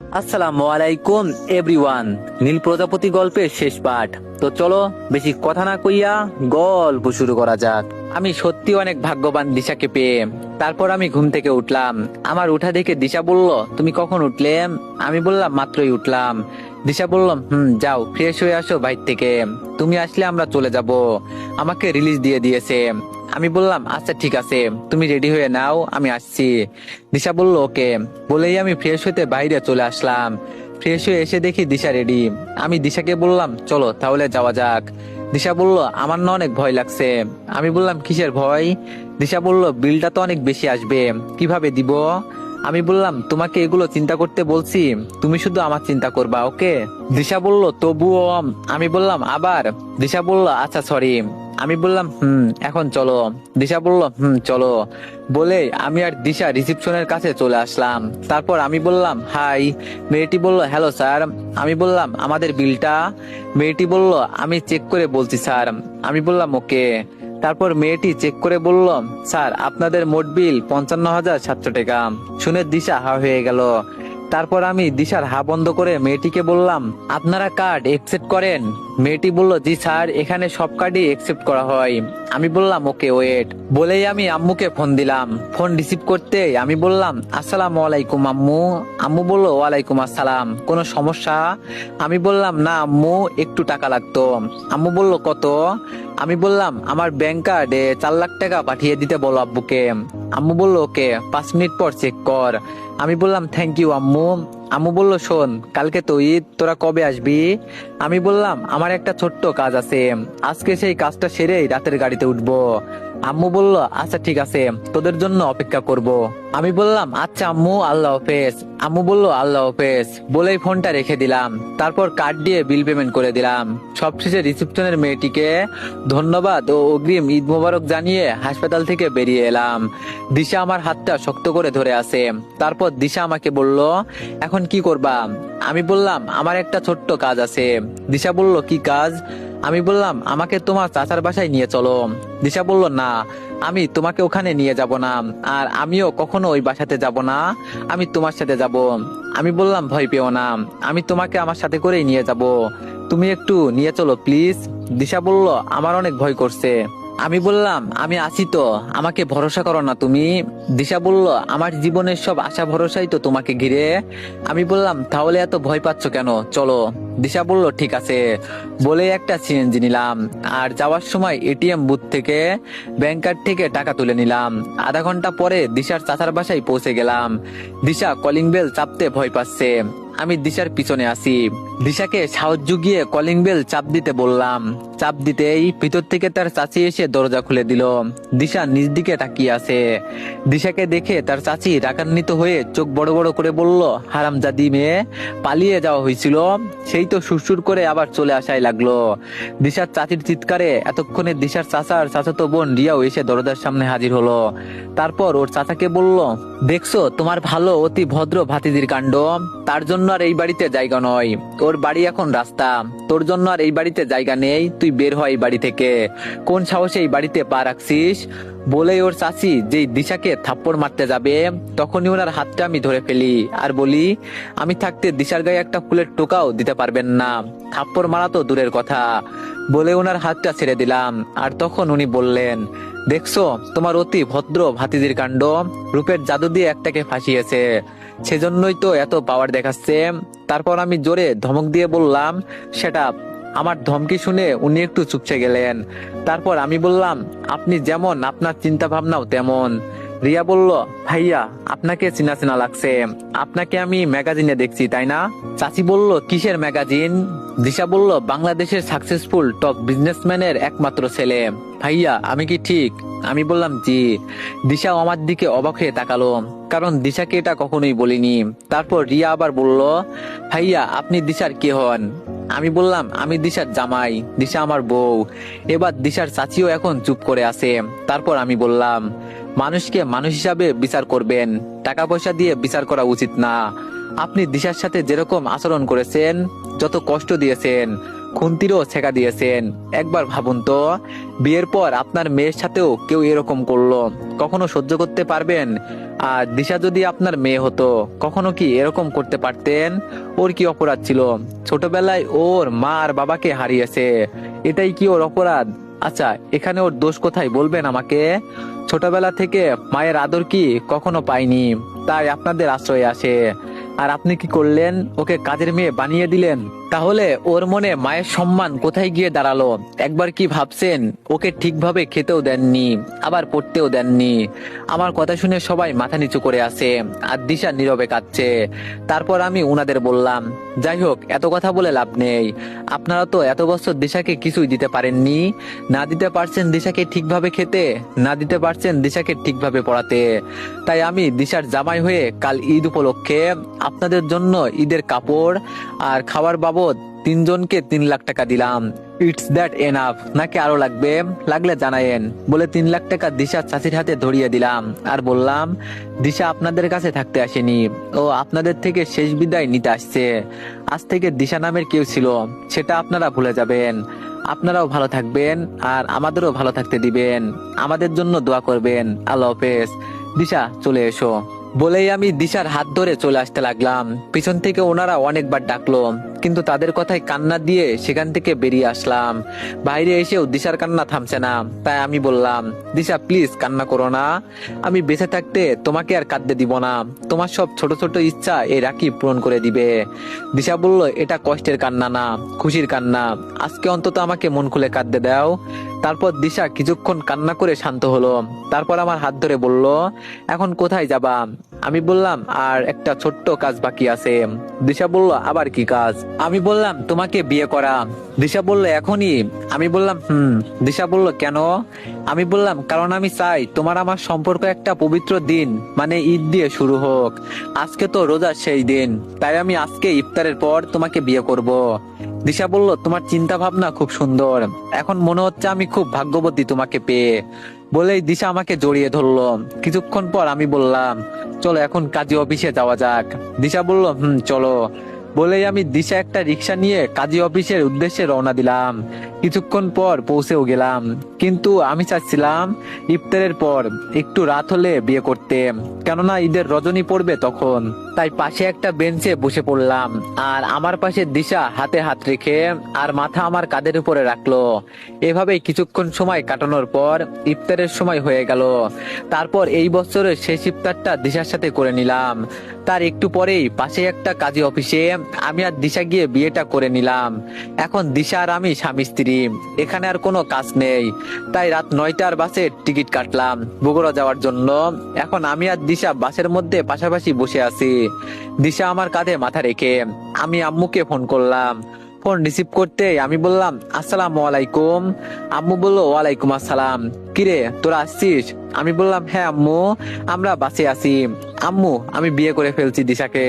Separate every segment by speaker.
Speaker 1: আসসালামু আলাইকুম এভরিওয়ান। নীল প্রজাপতি গল্পের শেষ পাঠ। তো চলো বেশি কথা না কইয়া গল্প শুরু করা যাক। আমি সত্যি অনেক ভাগ্যবান দিশাকে পেয়ে। তারপর আমি ঘুম থেকে উঠলাম। আমার উঠা দেখে দিশা বলল, তুমি কখন উঠলে? আমি বললাম, মাত্রই উঠলাম। দিশা বলল, যাও ফ্রেশ হয়ে আসো বাইর থেকে, তুমি আসলে আমরা চলে যাব। আমাকে রিলিজ দিয়ে দিয়েছে। আমি বললাম, আচ্ছা ঠিক আছে, তুমি রেডি হয়ে নাও, আমি আসছি। দিশা বলল, ওকে। বলেই আমি ফ্রেশ হতে বাইরে চলে আসলাম। ফ্রেশ হয়ে এসে দেখি দিশা রেডি। আমি দিশাকে বললাম, চলো তাহলে যাওয়া যাক। দিশা বলল, আমার না অনেক ভয় লাগছে। আমি বললাম, কিসের ভয়? দিশা বলল, বিলটা তো অনেক বেশি আসবে, কিভাবে দিব? আমি বললাম, তোমাকে এগুলো চিন্তা করতে বলছি, তুমি শুধু আমার চিন্তা করবা, ওকে? দিশা বলল, তবুও। আমি বললাম, আবার? দিশা বলল, আচ্ছা সরি। আমি বললাম, এখন চলো। দিশা বলল, চলো। বলে আমি আর দিশা রিসিপশনের কাছে চলে আসলাম। তারপর আমি বললাম, হাই। মেয়েটি বলল, হ্যালো স্যার। আমি বললাম, আমাদের বিলটা? মেয়েটি বলল, আমি চেক করে বলছি স্যার। আমি বললাম, ওকে। তারপর মেয়েটি চেক করে বলল, স্যার আপনাদের মোট বিল 55,700 টাকা। শুনে দিশা হা হয়ে গেল। তারপর আমি দিশার হা বন্ধ করে মেয়েটিকে বললাম, আপনারা কার্ড একসেপ্ট করেন? মেয়েটি বলল, জি স্যার, এখানে সব কার্ডই একসেপ্ট করা হয়। আমি বললাম, ওকে ওয়েট। বলেই আমি আম্মুকে ফোন দিলাম। ফোন রিসিভ করতে আমি বললাম, আসসালামু আলাইকুম আম্মু। আম্মু বলল, ওয়ালাইকুম আসসালাম, কোনো সমস্যা? আমি বললাম, না আম্মু, একটু টাকা লাগতো। আম্মু বলল, কত? আমি বললাম, আমার ব্যাংক কার্ডে 4 লাখ টাকা পাঠিয়ে দিতে বলো আব্বুকে। আম্মু বলল, ওকে, 5 মিনিট পর চেক কর। আমি বললাম, থ্যাংক ইউ আম্মু। আম্মু বলল, শোন, কালকে তো ঈদ, তোরা কবে আসবি? আমি বললাম, আমার একটা ছোট্ট কাজ আছে, আজকে সেই কাজটা সেরেই রাতের গাড়িতে উঠবো। আম্মু বলল, আচ্ছা ঠিক আছে, তোদের জন্য অপেক্ষা করব। আমি বললাম, আচ্ছা আম্মু, আল্লাহ হাফেজ। আম্মু বলল, আল্লাহ হাফেজ। বলেই ফোনটা রেখে দিলাম। তারপর কার্ড দিয়ে বিল পেমেন্ট করে দিলাম। সবশেষে রিসেপশনের মেয়েটিকে ধন্যবাদ ও অগ্রিম ঈদ মোবারক জানিয়ে হাসপাতাল থেকে বেরিয়ে এলাম। দিশা আমার হাতটা শক্ত করে ধরে আছে। তারপর দিশা আমাকে বলল, এখন কি করবা? আমি বললাম, আমার একটা ছোট্ট কাজ আছে। দিশা বলল, কি কাজ? আমি বললাম, আমাকে তোমার চাচার বাসায় নিয়ে চলো। দিশা বলল, না, আমি তোমাকে ওখানে নিয়ে যাব না, আর আমিও কখনো ওই বাসাতে যাব না, আমি তোমার সাথে যাব। আমি বললাম, ভয় পেও না, আমি তোমাকে আমার সাথে করেই নিয়ে যাব, তুমি একটু নিয়ে চলো প্লিজ। দিশা বলল, আমার অনেক ভয় করছে। আমি বললাম, আমি আছি তো, আমাকে ভরসা করো না তুমি? দিশা বলল, আমার জীবনের সব আশা ভরসাই তো তোমাকে ঘিরে। আমি বললাম, তাহলে এত ভয় পাচ্ছ কেন, চলো। দিশা বলল, ঠিক আছে। বলে একটা সিএনজি নিলাম, আর যাওয়ার সময় এটিএম বুথ থেকে ব্যাংক কার্ড থেকে টাকা তুলে নিলাম। আধা ঘন্টা পরে দিশার চাচার বাসায় পৌঁছে গেলাম। দিশা কলিং বেল চাপতে ভয় পাচ্ছে। আমি দিশার পিছনে আছি। দিশাকে সাহস জুগিয়ে কলিং বেল চাপ দিতে বললাম। চাপ দিতেই ভিতর থেকে তার চাচি এসে দরজা খুলে দিল। দিশা নিজ দিকে তাকিয়ে আছে। দিশাকে দেখে তার চাচি রাগান্বিত হয়ে চোখ বড় বড় করে বলল, হারামজাদি মেয়ে, পালিয়ে যাওয়া হয়েছিল, সেই তো সুরসুর করে আবার চলে আসাই লাগলো। দিশার চাচির চিৎকারে এতক্ষণে দিশার চাচার চাচাতো বোন রিয়াও এসে দরজার সামনে হাজির হলো। তারপর ওর চাচাকে বলল, দেখছো তোমার ভালো অতি ভদ্র ভাতিজির কাণ্ড, তার জন্য আর এই বাড়িতে জায়গা নয়, ওর বাড়ি এখন রাস্তা, তোর জন্য আর এই বাড়িতে জায়গা নেই, তুই বের হয় এই বাড়ি থেকে, কোন সাহসে এই বাড়িতে পা রাখছিস? বলেই ওর চাচি যেই দিশাকে থাপ্পড় মারতে যাবে, তখনই ওনার হাতটা আমি ধরে ফেলি আর বলি, আমি থাকতে দিশার গায়ে একটা ফুলের টোকাও দিতে পারবেন না, থাপ্পড় মারা তো দূরের কথা। বলে ওনার হাতটা ছেড়ে দিলাম। আর তখন উনি বললেন, দেখছো তোমার অতি ভদ্র ভাতিজির কাণ্ড, রূপের জাদু দিয়ে একটাকে ফাঁসিয়েছে, সেজন্যই তো এত পাওয়ার দেখাচ্ছে। তারপর আমি জোরে ধমক দিয়ে বললাম, সেটা। আমার ধমকি শুনে উনি একটু চুপসে গেলেন। তারপর আমি বললাম, আপনি যেমন আপনার চিন্তা ভাবনাও তেমন। রিয়া বলল, ভাইয়া আপনাকে চেনা চেনা লাগছে, আপনাকে আমি ম্যাগাজিনে দেখছি, তাই না? চাচি বলল, কিসের ম্যাগাজিন? দিশা বলল, বাংলাদেশের সাকসেসফুল টপ বিজনেসম্যানের একমাত্র ছেলে। ভাইয়া আমি কি ঠিক? আমি বললাম, জি। দিশাও আমার দিকে অবাক হয়ে তাকালো, কারণ দিশাকে এটা কখনোই বলিনি। তারপর রিয়া আবার বলল, ভাইয়া আপনি দিশার কে হন? আমি বললাম, আমি দিশার জামাই, দিশা আমার বউ। এবার দিশার চাচিও এখন চুপ করে আছে। তারপর আমি বললাম, মানুষকে মানুষ হিসাবে বিচার করবেন, টাকা পয়সা দিয়ে বিচার করা উচিত না। আপনি দিশার সাথে যেরকম আচরণ করেছেন, যত কষ্ট দিয়েছেন, খুন্তিরও ছেঁকা দিয়েছেন। একবার ভাবুন তো, বিয়ের পর আপনার মেয়ের সাথেও কেউ এরকম করলো, কখনো সহ্য করতে পারবেন? আর দিশা যদি আপনার মেয়ে হতো, কখনো কি এরকম করতে পারতেন? ওর কি অপরাধ ছিল? ছোটবেলায় ওর মা আর বাবাকে হারিয়েছে, এটাই কি ওর অপরাধ? আচ্ছা, এখানে ওর দোষ কোথায় বলবেন আমাকে? ছোটবেলা থেকে মায়ের আদর কি কখনো পাইনি, তাই আপনাদের আশ্রয়ে আসে। আর আপনি কি করলেন? ওকে কাজের মেয়ে বানিয়ে দিলেন। তাহলে ওর মনে মায়ের সম্মান কোথায় গিয়ে দাঁড়ালো? একবার কি ভাবছেন? ওকে ঠিকভাবে খেতেও দেননি, আবার পড়তেও দেননি। আমার কথা শুনে সবাই মাথা নিচু করে আছে, আর দিশা নীরবে কাঁদছে। তারপর আমি উনাদের বললাম, যাই হোক, এত কথা বলে লাভ নেই। আপনারা তো এত বছর দিশাকে কিছুই দিতে পারেননি। না দিতে পারছেন দিশাকে ঠিকভাবে খেতে, না দিতে পারছেন দিশাকে ঠিকভাবে পড়াতে। তাই আমি দিশার জামাই হয়ে কাল ঈদ উপলক্ষে আপনাদের জন্য ঈদের কাপড় আর খাবার বাবদ 3 জনকে 3 লাখ টাকা দিলাম। ইটস দ্যাট এনাফ, নাকি আরো লাগবে? লাগলে জানায়েন, বলে 3 লাখ টাকা দিশার চাচির হাতে ধরিয়ে দিলাম। আর বললাম, দিশা আপনাদের কাছে থাকতে আসেনি, ও আপনাদের থেকে শেষ বিদায় নিতে আসছে। আজ থেকে দিশা নামের কেউ ছিল, সেটা আপনারা ভুলে যাবেন। আপনারাও ভালো থাকবেন, আর আমাদেরও ভালো থাকতে দিবেন। আমাদের জন্য দোয়া করবেন। আল্লাহ হাফেজ। দিশা, চলে এসো। বলেই আমি দিশার হাত ধরে চলে আসতে লাগলাম। পিছন থেকে ওনারা অনেকবার ডাকলো, কিন্তু তাদের কথায় কান্না দিয়ে সেখান থেকে বেরিয়ে আসলাম। বাইরে এসেও দিশার কান্না থামছে না। তাই আমি বললাম, দিশা প্লিজ কান্না করো না। আমি বেঁচে থাকতে তোমাকে আর কাঁদতে দিব না। তোমার সব ছোট ছোট ইচ্ছা এই রাখি পূরণ করে দিবে। দিশা বলল, এটা কষ্টের কান্না না, খুশির কান্না। আজকে অন্তত আমাকে মন খুলে কাঁদতে দাও। তারপর দিশা কিছুক্ষণ কান্না করে শান্ত হলো। তারপর আমার হাত ধরে বলল, এখন কোথায় যাবা? আমি বললাম, আর একটা ছোট্ট কাজ বাকি আছে। দিশা বলল, আবার কি কাজ? আমি বললাম, তোমাকে বিয়ে করা। দিশা বলল, এখনই? আমি বললাম, দিশা বলল, কেন? আমি বললাম, কারণ আমি চাই তোমার আমার সম্পর্ক একটা পবিত্র দিন, মানে ঈদ দিয়ে শুরু হোক। আজকে তো রোজার সেই দিন, তাই আমি আজকে ইফতারের পর তোমাকে বিয়ে করব। দিশা বলল, তোমার চিন্তা ভাবনা খুব সুন্দর। এখন মনে হচ্ছে আমি খুব ভাগ্যবতী তোমাকে পেয়ে। বলেই দিশা আমাকে জড়িয়ে ধরলো। কিছুক্ষণ পর আমি বললাম, চলো এখন কাজী অফিসে যাওয়া যাক। দিশা বলল, চলো। বলেই আমি দিশা একটা রিক্সা নিয়ে কাজী অফিসের উদ্দেশ্যে রওনা দিলাম। কিছুক্ষণ পর পৌঁছেও গেলাম, কিন্তু আমি চাচ্ছিলাম ইফতারের পর একটু রাত হলে বিয়ে করতে, কেননা ঈদের রজনী পড়বে তখন। তাই পাশে একটা বেঞ্চে বসে পড়লাম, আর আমার পাশে দিশা হাতে হাত রেখে আর মাথা আমার কাঁধের উপরে রাখলো। এভাবেই কিছুক্ষণ সময় কাটানোর পর ইফতারের সময় হয়ে গেল। তারপর এই বছরের শেষ ইফতারটা দিশার সাথে করে নিলাম। তার একটু পরেই পাশে একটা কাজী অফিসে আমি আর দিশা গিয়ে বিয়েটা করে নিলাম। এখন দিশা আর আমি স্বামী স্ত্রী, এখানে আর কোনো কাজ নেই। তাই রাত 9টার বাসের টিকিট কাটলাম বগুড়া যাওয়ার জন্য। এখন আমি আর দিশা বাসের মধ্যে পাশাপাশি বসে আছি। দিশা আমার কাঁধে মাথা রেখে। আমি আম্মুকে ফোন করলাম। ফোন রিসিভ করতে আমি বললাম, আসসালামু আলাইকুম। আম্মু বলল, ওয়ালাইকুম আসসালাম। কিরে, তোরা আসছিস? আমি বললাম, হ্যাঁ আম্মু, আমরা বাসে আছি। আম্মু, আমি বিয়ে করে ফেলছি দিশাকে।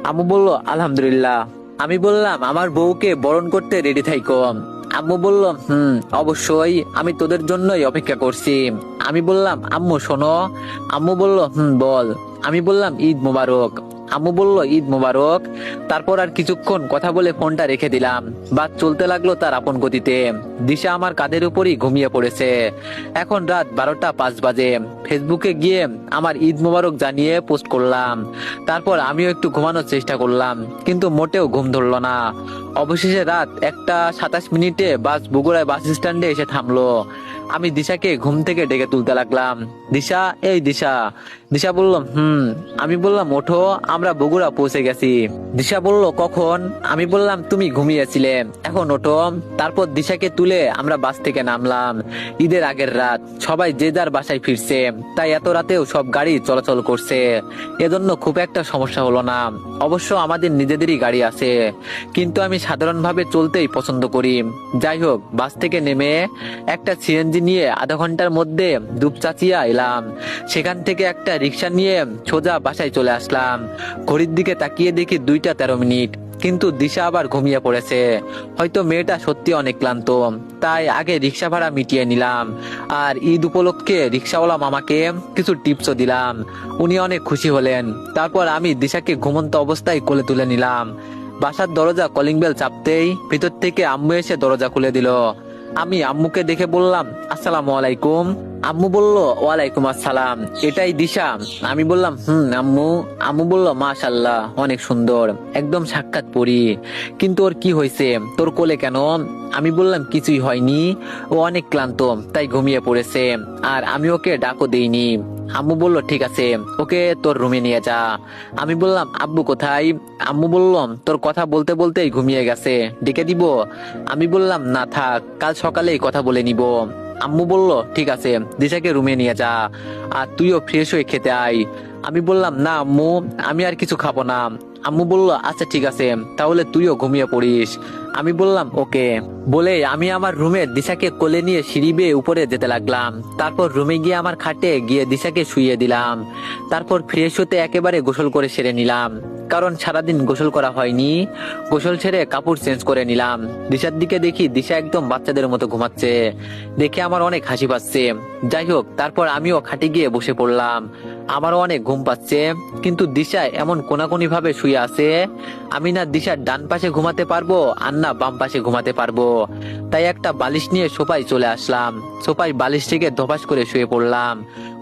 Speaker 1: আম্মু বলল, আলহামদুলিল্লাহ। আমি বললাম, আমার বউকে বরণ করতে রেডি থাইকো। আম্মু বলল, অবশ্যই, আমি তোদের জন্যই অপেক্ষা করছি। আমি বললাম, আম্মু শোনো। আম্মু বলল, বল। আমি বললাম, ঈদ মোবারক। আম্মু বলল, ঈদ মোবারক। তারপর আর কিছুক্ষণ কথা বলে ফোনটা রেখে দিলাম। বাস চলতে লাগলো তার আপন গতিতে। দিশা আমার কাঁধের উপরই ঘুমিয়ে পড়েছে। এখন রাত 12টা 5 বাজে। ফেসবুকে গিয়ে আমার ঈদ মোবারক জানিয়ে পোস্ট করলাম। তারপর আমিও একটু ঘুমানোর চেষ্টা করলাম, কিন্তু মোটেও ঘুম ধরলো না। অবশেষে রাত 1টা 27 মিনিটে বাস বগুড়ায় বাস স্ট্যান্ডে এসে থামলো। আমি দিশাকে ঘুম থেকে ডেকে তুলতে লাগলাম। দিশা, এই দিশা। দিশা বলল, আমি বললাম, ওঠো, আমরা বগুড়া পৌঁছে গেছি। দিশা বলল, কখন? আমি বললাম, তুমি ঘুমিয়েছিলে, এখন ওঠো। তারপর দিশাকে তুলে আমরা বাস থেকে নামলাম। ঈদের আগের রাত, সবাই যে যার বাসায় ফিরছে, তাই এত রাতেও সব গাড়ি চলাচল করছে। এজন্য খুব একটা সমস্যা হলো না। অবশ্য আমাদের নিজেদেরই গাড়ি আছে, কিন্তু আমি সাধারণভাবে চলতেই পছন্দ করি। যাই হোক, বাস থেকে নেমে একটা সিএনজি নিয়ে আধা ঘন্টার মধ্যে দুপচাচিয়া এলাম। সেখান থেকে একটা রিক্সা নিয়ে সোজা বাসায় চলে আসলাম। ঘড়ির দিকে তাকিয়ে দেখি 2টা 13 মিনিট, কিন্তু দিশা আবার ঘুমিয়ে পড়েছে। হয়তো মেয়েটা সত্যি অনেক ক্লান্ত, তাই আগে রিক্সা ভাড়া মিটিয়ে নিলাম। আর ঈদ উপলক্ষে রিক্সাওয়ালা মামাকে কিছু টিপসও দিলাম। উনি অনেক খুশি হলেন। তারপর আমি দিশাকে ঘুমন্ত অবস্থায় কোলে তুলে নিলাম। বাসার দরজা কলিং বেল চাপতেই ভিতর থেকে আম্মু এসে দরজা খুলে দিল। আমি আম্মুকে দেখে বললাম, আসসালামু আলাইকুম। আম্মু বলল, ওয়ালাইকুম আসসালাম, এটাই দিশা? আমি বললাম, আম্মু। আম্মু বলল, মাশাআল্লাহ, অনেক সুন্দর, একদম সাক্ষাৎ পরি। কিন্তু ওর কি হয়েছে, তোর কোলে কেন? আমি বললাম, কিছুই হয়নি, ও অনেক ক্লান্ত তাই ঘুমিয়ে পড়েছে, আর আমি ওকে ডাকও দেইনি। আম্মু বলল, ঠিক আছে, ওকে তোর রুমে নিয়ে যা। আমি বললাম, আব্বু কোথায়? আম্মু বলল, তোর কথা বলতে বলতেই ঘুমিয়ে গেছে, ডেকে দিব? আমি বললাম, না থাক, কাল সকালেই কথা বলে নিব। আম্মু বলল, ঠিক আছে, দিশাকে রুমে নিয়ে যা, আর তুইও ফ্রেশ হয়ে খেতে আয়। আমি বললাম, না আম্মু, আমি আর কিছু খাবো না। আম্মু বলল, আচ্ছা ঠিক আছে, তাহলে তুইও ঘুমিয়ে পড়িস। আমি বললাম, ওকে। বলে আমি আমার রুমে দিশাকে কোলে নিয়ে সিঁড়ি বেয়ে উপরে যেতে লাগলাম। তারপর রুমে গিয়ে আমার খাটে গিয়ে দিশাকে শুইয়ে দিলাম। তারপর ফ্রেশ হতে একেবারে গোসল করে সেরে নিলাম, কারণ সারাদিন গোসল করা হয়নি। গোসল ছেড়ে কাপড় চেঞ্জ করে নিলাম। দিশার দিকে দেখি দিশা একদম বাচ্চাদের মতো ঘুমাচ্ছে, দেখে আমার অনেক হাসি পাচ্ছে। যাই হোক, তারপর আমিও খাটে গিয়ে বসে পড়লাম। আমারও অনেক ঘুম পাচ্ছে, কিন্তু দিশা এমন কোনাকুনি ভাবে শুয়ে আছে, আমি না দিশার ডান পাশে ঘুমাতে পারবো আর না বাম পাশে ঘুমাতে পারবো। তাই একটা বালিশ নিয়ে সোফায় চলে আসলাম। সোফায় বালিশ থেকে ধপাস করে শুয়ে পড়লাম।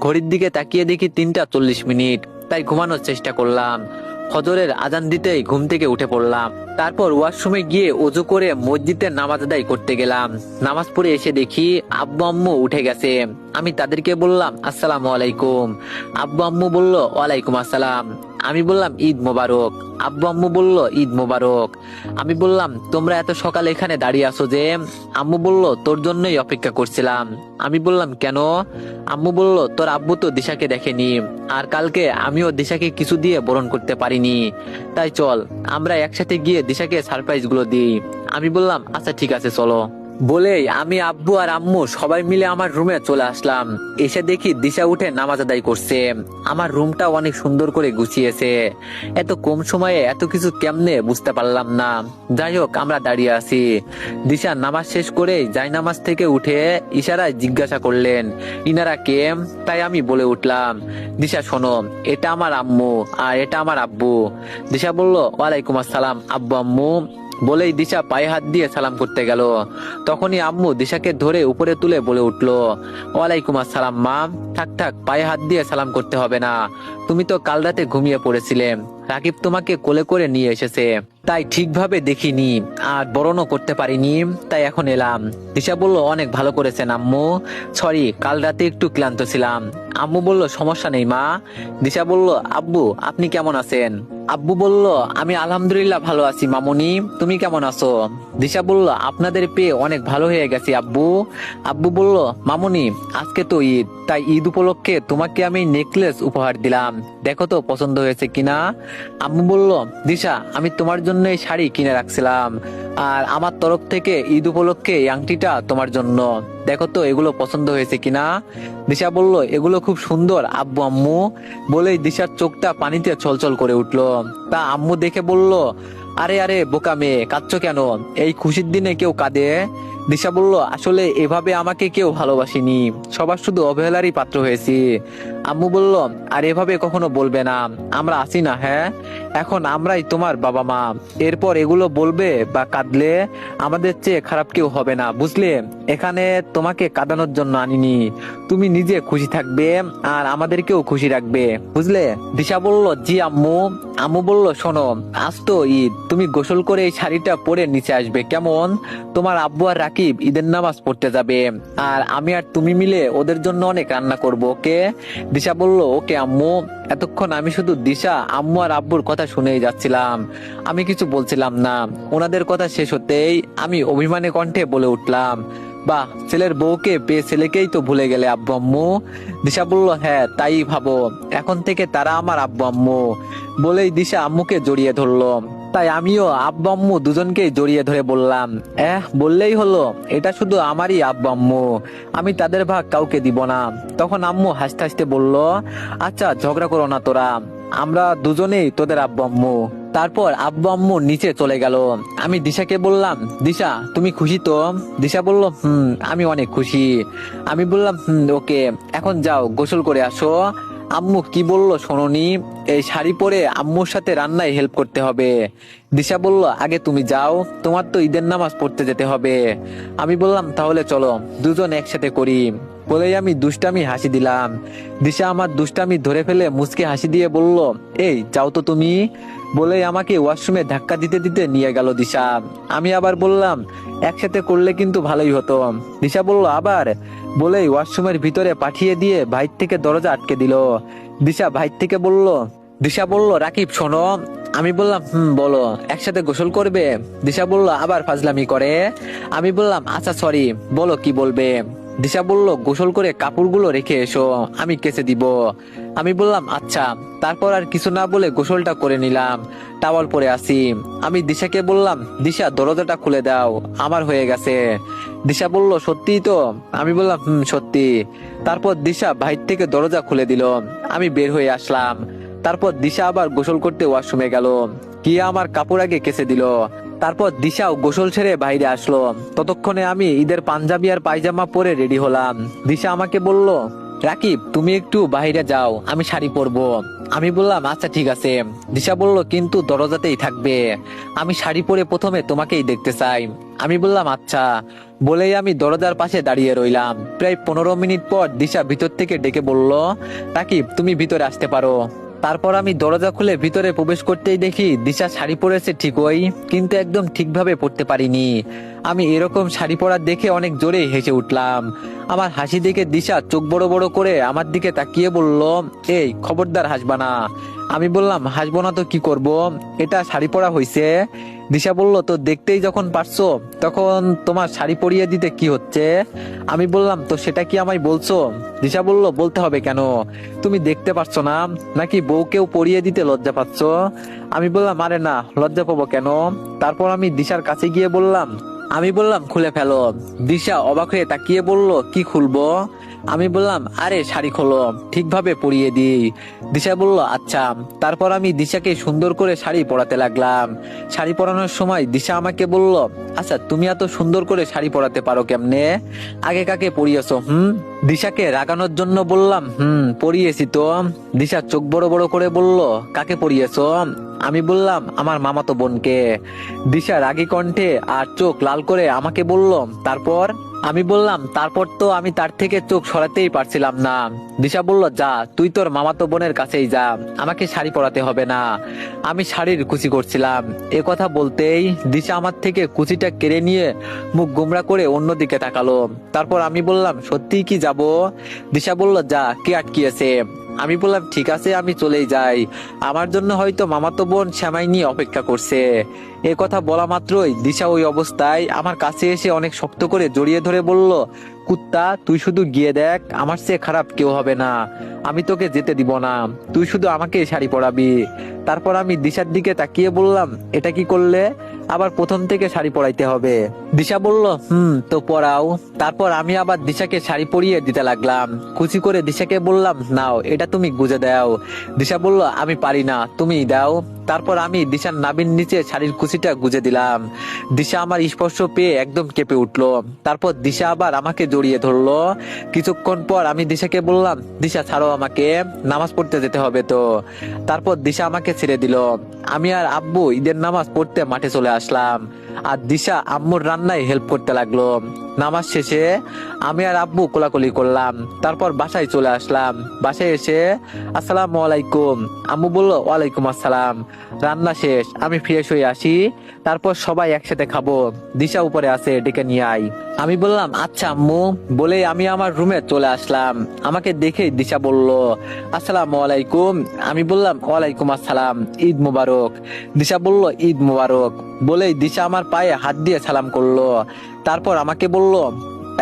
Speaker 1: ঘড়ির দিকে তাকিয়ে দেখি 3টা 40 মিনিট, তাই ঘুমানোর চেষ্টা করলাম। ফজরের আজান দিতেই ঘুম থেকে উঠে পড়লাম। তারপর ওয়াশরুমে গিয়ে ওযু করে মসজিদে নামাজ আদায় করতে গেলাম। নামাজ পড়ে এসে দেখি আব্বু আম্মু উঠে গেছে। আমি তাদেরকে বললাম, আসসালামু আলাইকুম। আব্বু আম্মু বলল, ওয়ালাইকুম আসসালাম। আমি বললাম, ঈদ মোবারক। আব্বু আম্মু বলল, ঈদ মোবারক। আমি বললাম, তোমরা এত সকালে এখানে দাঁড়িয়ে আছো যে? আম্মু বলল, তোর জন্যই অপেক্ষা করছিলাম। আমি বললাম, কেন? আম্মু বলল, তোর আব্বু তো দিশাকে দেখেনি, আর কালকে আমিও দিশাকে কিছু দিয়ে বরণ করতে পারিনি, তাই চল আমরা একসাথে গিয়ে দিশাকে সারপ্রাইজ গুলো দিই। আমি বললাম, আচ্ছা ঠিক আছে, চলো। বলেই আমি আব্বু আর আম্মু সবাই মিলে আমার রুমে চলে আসলাম। এসে দেখি দিশা উঠে নামাজ আদায় করছে। আমার রুমটা অনেক সুন্দর করে গুছিয়েছে। এত কম সময়ে এত কিছু কেমনে বুঝতে পারলাম না। যাই হোক, আমরা দাঁড়িয়ে আছি। দিশা নামাজ শেষ করে জায়নামাজ থেকে উঠে ইশারায় জিজ্ঞাসা করলেন, ইনারা কে? তাই আমি বলে উঠলাম, দিশা শোনো, এটা আমার আম্মু আর এটা আমার আব্বু। দিশা বলল, ওয়ালাইকুম আসসালাম আব্বু আম্মু। বলেই দিশা পায়ে হাত দিয়ে সালাম করতে গেল। তখনই আম্মু দিশাকে ধরে উপরে তুলে বলে উঠলো, ওয়ালাইকুম আসসালাম মা। থাক থাক, পায়ে হাত দিয়ে সালাম করতে হবে না, তুমি তো কাল রাতে ঘুমিয়ে পড়েছিলে, রাকিব তোমাকে কোলে করে নিয়ে এসেছে, তাই ঠিকভাবে দেখিনি আর বরণও করতে পারিনি, তাই এখন এলাম। দিশা বলল, অনেক ভালো করেছেন আম্মু, সরি কাল রাতে একটু ক্লান্ত ছিলাম। আম্মু বলল, সমস্যা নেই মা। দিশা বলল, আব্বু আপনি কেমন আছেন? আব্বু বলল, আমি আলহামদুলিল্লাহ ভালো আছি মামুনি, তুমি কেমন আছো? দিশা বলল, আপনাদের পেয়ে অনেক ভালো হয়ে গেছি আব্বু। আব্বু বলল, মামুনি আজকে তো ঈদ, তাই ঈদ উপলক্ষে তোমাকে আমি নেকলেস উপহার দিলাম, দেখো তো পছন্দ হয়েছে কিনা। আম্মু বলল, দিশা আমি তোমার জন্য এই শাড়ি কিনে রাখছিলাম, আর আমার তরফ থেকে ঈদ উপলক্ষে এই আংটিটা তোমার জন্য, দেখো তো এগুলো পছন্দ হয়েছে কিনা। দিশা বলল, এগুলো খুব সুন্দর আব্বু আম্মু। বলেই দিশার চোখটা পানিতে ছলছল করে উঠলো। তা আম্মু দেখে বলল, আরে আরে বোকা মেয়ে, কাঁদছো কেন? এই খুশির দিনে কেউ কাঁদে? দিশা বলল, আসলে এভাবে আমাকে কেউ ভালোবাসেনি, সবার শুধু অবহেলারই পাত্র হয়েছি। আম্মু বলল, আর এভাবে কখনো বলবে না, আমরা আছি না, হ্যাঁ এখন আমরাই তোমার বাবা মা, এরপর এগুলো বলবে বা কাঁদলে আমাদের চেয়ে খারাপ কেউ হবে না, বুঝলে? এখানে তোমাকে কাঁদানোর জন্য আনিনি, তুমি নিজে খুশি থাকবে আর আমাদেরকেও খুশি রাখবে, বুঝলে? দিশা বলল, জি আম্মু। আম্মু বলল, শোনো, আজ তো ঈদ, তুমি গোসল করে এই শাড়িটা পরে নিচে আসবে, কেমন? তোমার আব্বু আর রাকিব ঈদের নামাজ পড়তে যাবে, আর আমি আর তুমি মিলে ওদের জন্য অনেক রান্না করব, ওকে? দিশা বলল, ওকে আম্মু। এতক্ষণ আমি শুধু দিশা, আম্মু আর আব্বুর কথা শুনেই যাচ্ছিলাম, আমি কিছু বলছিলাম না। ওনাদের কথা শেষ হতেই আমি অভিমানী কণ্ঠে বলে উঠলাম, বাহ, ছেলের বউকে পেয়ে ছেলেকেই তো ভুলে গেলে আব্বু আম্মু। দিশা বলল, হ্যাঁ তাই ভাবো, এখন থেকে তারা আমার আব্বু আম্মু। বলেই দিশা আম্মুকে জড়িয়ে ধরলো। তাই আমিও আব্বু আম্মু দুজনকেই জড়িয়ে ধরে বললাম, বললেই হলো, এটা শুধু আমারই আব্বু আম্মু, আমি তাদের ভাগ কাউকে দিব না। তখন আম্মু হাসতে হাসতে বলল, আচ্ছা ঝগড়া করো না তোরা, আমরা দুজনেই তোদের আব্বু আম্মু। তারপর আব্বু আম্মু নিচে চলে গেল। আমি দিশাকে বললাম, দিশা তুমি খুশি তো? দিশা বলল, আমি অনেক খুশি। আমি বললাম, ওকে, এখন যাও গোসল করে আসো, আম্মু কি বললো শোনোনি? এই শাড়ি পরে আম্মুর সাথে রান্নায় হেল্প করতে হবে। দিশা বলল, আগে তুমি যাও, তোমার তো ঈদের নামাজ পড়তে যেতে হবে। আমি বললাম, তাহলে চলো দুজন একসাথে করি। বলেই আমি দুষ্টামি হাসি দিলাম। দিশা আমার দুষ্টামি ধরে ফেলে মুচকে হাসি দিয়ে বলল, এই যাও তো তুমি। বলেই আমাকে ওয়াশরুমে ধাক্কা দিতে দিতে নিয়ে গেল দিশা। আমি আবার বললাম, একসাথে করলে কিন্তু ভালোই হতো। দিশা বলল, আবার। বলেই ওয়াশরুমের ভিতরে পাঠিয়ে দিয়ে বাইর থেকে দরজা আটকে দিল। দিশা বলল, রাকিব শোনো। আমি বললাম, বলো, একসাথে গোসল করবে? দিশা বলল, আবার ফাজলামি করে। আমি বললাম, আচ্ছা সরি, বলো কি বলবে। দিশা বলল, গোসল করে কাপড়গুলো রেখে এসো, আমি কেচে দিব। আমি বললাম, আচ্ছা। তারপর আর কিছু না বলে গোসলটা করে নিলাম, টাওয়াল পরে আসি। আমি দিশাকে বললাম, দিশা দরজাটা খুলে দাও, আমার হয়ে গেছে। দিশা বলল, সত্যিই তো? আমি বললাম, সত্যি। তারপর দিশা বাইর থেকে দরজা খুলে দিল, আমি বের হয়ে আসলাম। তারপর দিশা আবার গোসল করতে ওয়াশরুমে গেল, গিয়ে আমার কাপড় আগে কেচে দিল। তারপর দিশাও গোসল ছেড়ে বাইরে আসলো। ততক্ষণে আমি ঈদের পাঞ্জাবি আর পায়জামা পরে রেডি হলাম। দিশা আমাকে বলল, রাকিব তুমি একটু বাইরে যাও, আমি শাড়ি পরবো। আমি বললাম, আচ্ছা ঠিক আছে। দিশা বলল, কিন্তু দরজাতেই থাকবে, আমি শাড়ি পরে প্রথমে তোমাকেই দেখতে চাই। আমি বললাম, আচ্ছা। বলেই আমি দরজার পাশে দাঁড়িয়ে রইলাম। প্রায় 15 মিনিট পর দিশা ভিতর থেকে ডেকে বলল, রাকিব তুমি ভিতরে আসতে পারো। তারপর আমি দরজা খুলে ভিতরে প্রবেশ করতেই দেখি দিশা শাড়ি পরেছে ঠিকই, কিন্তু একদম ঠিকভাবে পরতে পারিনি। আমি এরকম শাড়ি পরা দেখে অনেক জোরে হেসে উঠলাম। আমার হাসি দেখে দিশা চোখ বড় বড় করে আমার দিকে তাকিয়ে বলল, এই খবরদার হাসবা না। আমি বললাম, হাসবো না তো কি করব, এটা শাড়ি পরা হয়েছে। দিশা বলল, তো দেখতেই যখন পারছো তখন তোমার শাড়ি পরিয়ে দিতে কি হচ্ছে? আমি বললাম, তো সেটা কি আমায় বলছো? দিশা বলল, বলতে হবে কেন? তুমি দেখতে পারছো না নাকি বউকেও পরিয়ে দিতে লজ্জা পাচ্ছ? আমি বললাম, আরে না, লজ্জা পাবো কেন? তারপর আমি দিশার কাছে গিয়ে বললাম, খুলে ফেলো। দিশা অবাক হয়ে তাকিয়ে বলল, কি খুলবো? আমি বললাম, আরে শাড়ি খোলো, ঠিকভাবে পরিয়ে দিই। দিশা বলল, আচ্ছা। তারপর আমি দিশাকে সুন্দর করে শাড়ি পরাতে লাগলাম। শাড়ি পরানোর সময় দিশা আমাকে বলল, আচ্ছা তুমি এত সুন্দর করে শাড়ি পরাতে পারো কেমনে? আগে কাকে পরিয়েছো? দিশাকে রাগানোর জন্য বললাম, পরিয়েছি তো। দিশা চোখ বড় বড় করে বলল, কাকে পরিয়েছো? আমি বললাম, আমার মামাতো বোনকে। দিশা রাগী কণ্ঠে আর চোখ লাল করে আমাকে বলল, তারপর? আমি বললাম, তারপর তো আমি তার থেকে চোখ সরাতেই পারছিলাম না। দিশা বলল, যা তুই তোর মামাতো বোনের কাছেই যা, আমাকে শাড়ি পরাতে হবে না। আমি শাড়ির কুচি করছিলাম। এ কথা বলতেই দিশা আমার থেকে কুচিটা কেড়ে নিয়ে মুখ গোমড়া করে অন্যদিকে তাকালো। তারপর আমি বললাম, সত্যিই কি যাব? দিশা বলল, যা, কে আটকিয়েছে? আমি বললাম, ঠিক আছে আমি চলেই যাই, আমার জন্য হয়তো মামাতো বোন শ্যামাই নিয়ে অপেক্ষা করছে। এ কথা বলা মাত্রই দিশা ওই অবস্থায় আমার কাছে এসে অনেক শক্ত করে জড়িয়ে ধরে বলল, কুত্তা তুই শুধু গিয়ে দেখ, আমার চেয়ে খারাপ কেউ হবে না, আমি তোকে যেতে দিব না, তুই শুধু আমাকে শাড়ি পরাবি। তারপর আমি দিশার দিকে তাকিয়ে বললাম, এটা কি করলে? আবার প্রথম থেকে শাড়ি পরাইতে হবে? দিশা বলল, তো পরাও। তারপর আমি আবার দিশাকে শাড়ি পরিয়ে দিতে লাগলাম। খুশি করে দিশাকে বললাম, নাও এটা তুমি গুজে দাও। দিশা বলল, আমি পারি না, তুমিই দাও। তারপর আমি দিশার নাভির নিচে শাড়ির কুচিটা গুজে দিলাম। দিশা আমার স্পর্শ পেয়ে একদম কেঁপে উঠলো। তারপর দিশা আবার আমাকে জড়িয়ে ধরলো। কিছুক্ষণ পর আমি দিশাকে বললাম, দিশা ছাড়ো আমাকে, নামাজ পড়তে যেতে হবে তো। তারপর দিশা আমাকে ছেড়ে দিল। আমি আর আব্বু ঈদের নামাজ পড়তে মাঠে চলে আসলাম, আর দিশা আম্মুর রান্নায় হেল্প করতে লাগলো। নামাজ শেষে আমি আর আব্বু কোলাকুলি করলাম। তারপর বাসায় চলে আসলাম। বাসায় এসে আসসালামু আলাইকুম, আম্মু বলল, ওয়ালাইকুম আসসালাম। রান্না শেষ, আমি ফ্রেশ হয়ে আসি, তারপর সবাই একসাথে খাবো, দিশা উপরে আছে, ডেকে নিয়ে আই। আমি বললাম, আচ্ছা আম্মু। বলে আমি আমার রুমে চলে আসলাম। আমাকে দেখে দিশা বলল, আসসালামু আলাইকুম। আমি বললাম, ওয়ালাইকুম আসসালাম, ঈদ মুবারক। দিশা বলল, ঈদ মুবারক। বলেই দিশা আমার পায়ে হাত দিয়ে সালাম করলো। তারপর আমাকে বলল,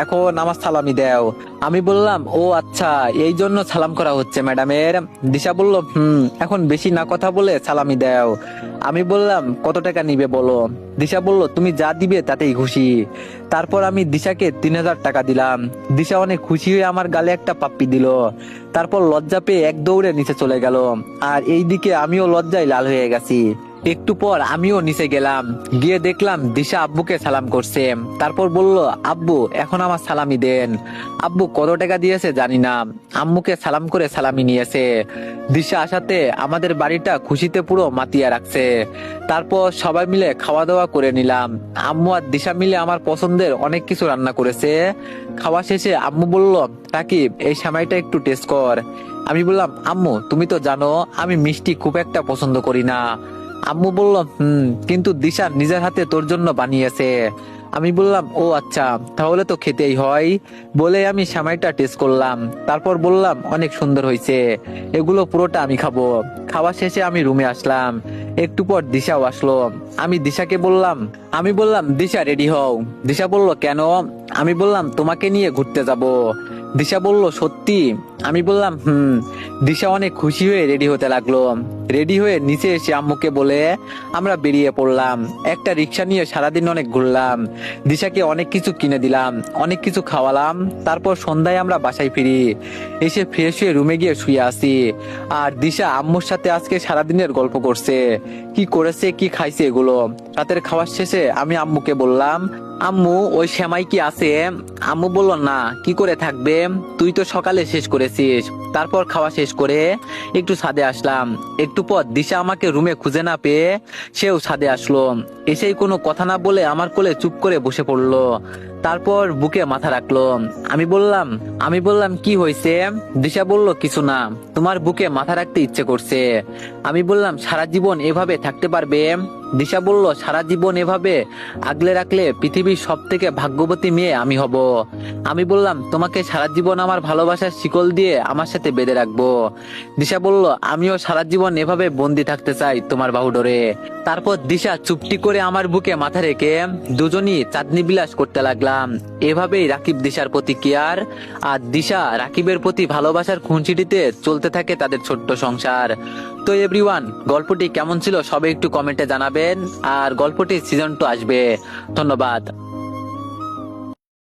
Speaker 1: এখন আমার সালামি দাও। আমি বললাম, ও আচ্ছা, এই জন্য সালাম করা হচ্ছে ম্যাডামের। দিশা বলল, এখন বেশি না কথা বলে সালামি দাও। আমি বললাম, কত টাকা নিবে বলো। দিশা বলল, তুমি যা দিবে তাতেই খুশি। তারপর আমি দিশাকে 3000 টাকা দিলাম। দিশা অনেক খুশি হয়ে আমার গালে একটা পাপ্পি দিল। তারপর লজ্জা পেয়ে এক দৌড়ে নিচে চলে গেল। আর এইদিকে আমিও লজ্জায় লাল হয়ে গেছি। একটু পর আমিও নিচে গেলাম, গিয়ে দেখলাম দিশা আব্বুকে সালাম করছে। তারপর বলল, আব্বু এখন আমার সালামি দেন। আব্বু কত টাকা দিয়েছে জানি না, আম্মুকে সালাম করে সালামি নিয়েছে। দিশা আসাতে আমাদের বাড়িটা খুশিতে পুরো মাতিয়া রাখছে। তারপর সবাই মিলে খাওয়া দাওয়া করে নিলাম। আম্মু আর দিশা মিলে আমার পছন্দের অনেক কিছু রান্না করেছে। খাওয়া শেষে আম্মু বলল, রাকিব এই সেমাইটা একটু টেস্ট কর। আমি বললাম, আম্মু তুমি তো জানো আমি মিষ্টি খুব একটা পছন্দ করি না। আম্মু বলল, কিন্তু দিশা নিজের হাতে তোর জন্য বানিয়েছে। আমি বললাম, ও আচ্ছা তাহলে তো খেতেই হয়। বলে আমি সেমাইটা টেস্ট করলাম, তারপর বললাম অনেক সুন্দর হয়েছে, এগুলো পুরোটা আমি খাবো। খাওয়া শেষে আমি রুমে আসলাম। একটু পর দিশাও আসলো। আমি দিশাকে বললাম, দিশা রেডি হও। দিশা বলল, কেন? আমি বললাম, তোমাকে নিয়ে ঘুরতে যাব। দিশা বলল, সত্যি? আমি বললাম, দিশা অনেক খুশি হয়ে রেডি হতে লাগলো। রেডি হয়ে নিচে এসে আম্মুকে বলে আমরা বেরিয়ে পড়লাম। একটা রিক্সা নিয়ে সারাদিন অনেক ঘুরলাম। দিশাকে অনেক কিছু কিনে দিলাম, অনেক কিছু খাওয়ালাম। তারপর সন্ধ্যায় আমরা বাসায় ফিরি। এসে ফ্রেশ হয়ে রুমে গিয়ে শুয়ে আসি। আর দিশা আম্মুর সাথে আজকে সারাদিনের গল্প করছে, কি করেছে কি খাইছে এগুলো। রাতের খাওয়ার শেষে আমি আম্মুকে বললাম, আম্মু ওই সেমাই কি আছে? আম্মু বলল, না কি করে থাকবে, তুই তো সকালে শেষ করেছিস। তারপর খাওয়া শেষ করে একটু ছাদে আসলাম। একটু পর দিশা আমাকে রুমে খুঁজে না পেয়ে সেও ছাদে আসলো। এসেই কোনো কথা না বলে আমার কোলে চুপ করে বসে পড়লো। তারপর বুকে মাথা রাখলো। আমি বললাম কি হয়েছে? দিশা বলল, কিছু না, তোমার বুকে মাথা রাখতে ইচ্ছে করছে। আমি বললাম, সারা জীবন এভাবে থাকতে পারবে? দিশা বলল, সারা জীবন এভাবে আগলে রাখলে পৃথিবীর সব থেকে ভাগ্যবতী মেয়ে আমি হব। আমি বললাম, তোমাকে সারা জীবন আমার ভালোবাসার শিকল দিয়ে আমার সাথে বেঁধে রাখবো। দিশা বলল, আমিও সারা জীবন এভাবে বন্দি থাকতে চাই তোমার বাহু ডোরে। তারপর দিশা চুপটি করে আমার বুকে মাথা রেখে দুজনই চাঁদনি বিলাস করতে লাগলাম। এভাবেই রাকিব দিশার প্রতি কেয়ার আর দিশা রাকিবের প্রতি ভালোবাসার খুনসিটিতে চলতে থাকে তাদের ছোট্ট সংসার। তো এভরিওয়ান, গল্পটি কেমন ছিল সবাই একটু কমেন্টে জানাবেন। আর গল্পটির সিজন 2 আসবে। ধন্যবাদ।